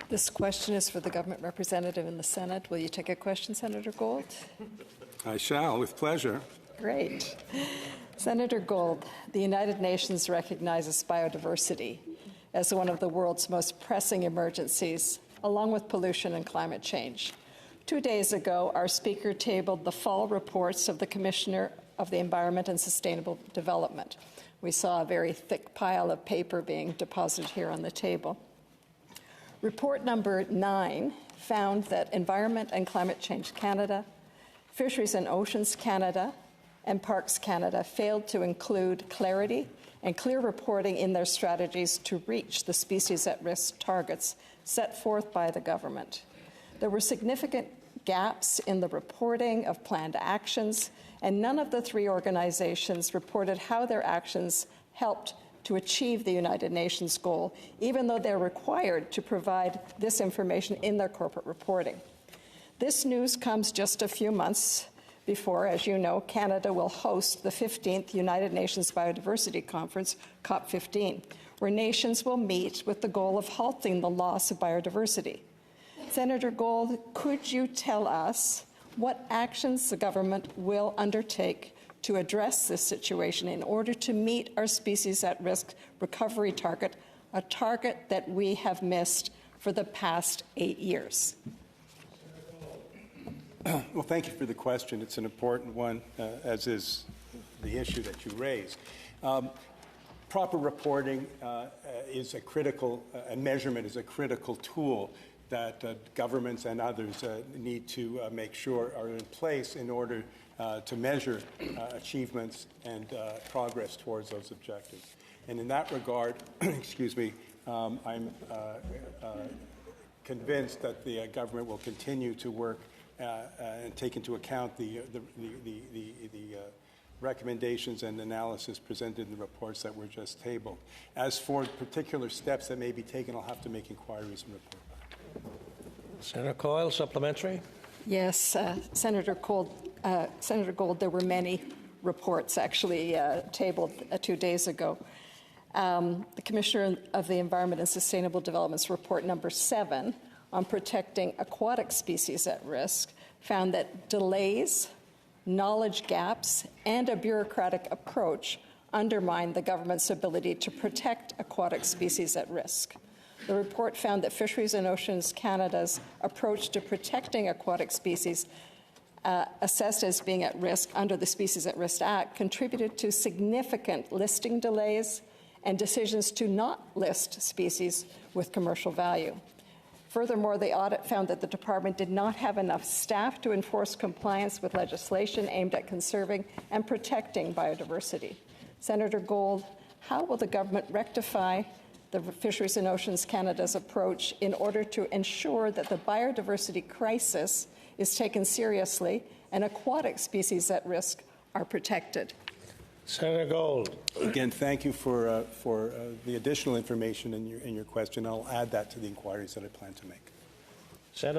This question is for the government representative in the Senate. Will you take a question, Senator Gold? I shall, with pleasure. Great. Senator Gold, the United Nations recognizes biodiversity as one of the world's most pressing emergencies, along with pollution and climate change. 2 days ago, our speaker tabled the fall reports of the Commissioner of the Environment and Sustainable Development. We saw a very thick pile of paper being deposited here on the table. Report number 9 found that Environment and Climate Change Canada, Fisheries and Oceans Canada, and Parks Canada failed to include clarity and clear reporting in their strategies to reach the species at risk targets set forth by the government. There were significant gaps in the reporting of planned actions, and none of the 3 organizations reported how their actions helped to achieve the United Nations goal, even though they're required to provide this information in their corporate reporting. This news comes just a few months before, as you know, Canada will host the 15th United Nations Biodiversity Conference, COP15, where nations will meet with the goal of halting the loss of biodiversity. Senator Gold, could you tell us what actions the government will undertake to address this situation in order to meet our species at risk recovery target, a target that we have missed for the past 8 years? Well, thank you for the question. It's an important one, as is the issue that you raise. Proper reporting is a critical, and measurement is a critical tool that governments and others need to make sure are in place in order to measure achievements and progress towards those objectives. And in that regard, excuse me, I'm convinced that the government will continue to work and take into account the recommendations and analysis presented in the reports that were just tabled. As for particular steps that may be taken, I'll have to make inquiries and report back. Senator Coyle, supplementary. Yes, Senator Gold, there were many reports actually tabled 2 days ago. The Commissioner of the Environment and Sustainable Development's report number 7 on protecting aquatic species at risk found that delays, knowledge gaps, and a bureaucratic approach undermine the government's ability to protect aquatic species at risk. The report found that Fisheries and Oceans Canada's approach to protecting aquatic species assessed as being at risk under the Species at Risk Act contributed to significant listing delays and decisions to not list species with commercial value. Furthermore, the audit found that the department did not have enough staff to enforce compliance with legislation aimed at conserving and protecting biodiversity. Senator Gold, how will the government rectify the Fisheries and Oceans Canada's approach in order to ensure that the biodiversity crisis is taken seriously and aquatic species at risk are protected? Senator Gold. Again, thank you for the additional information in your question. I'll add that to the inquiries that I plan to make. Senator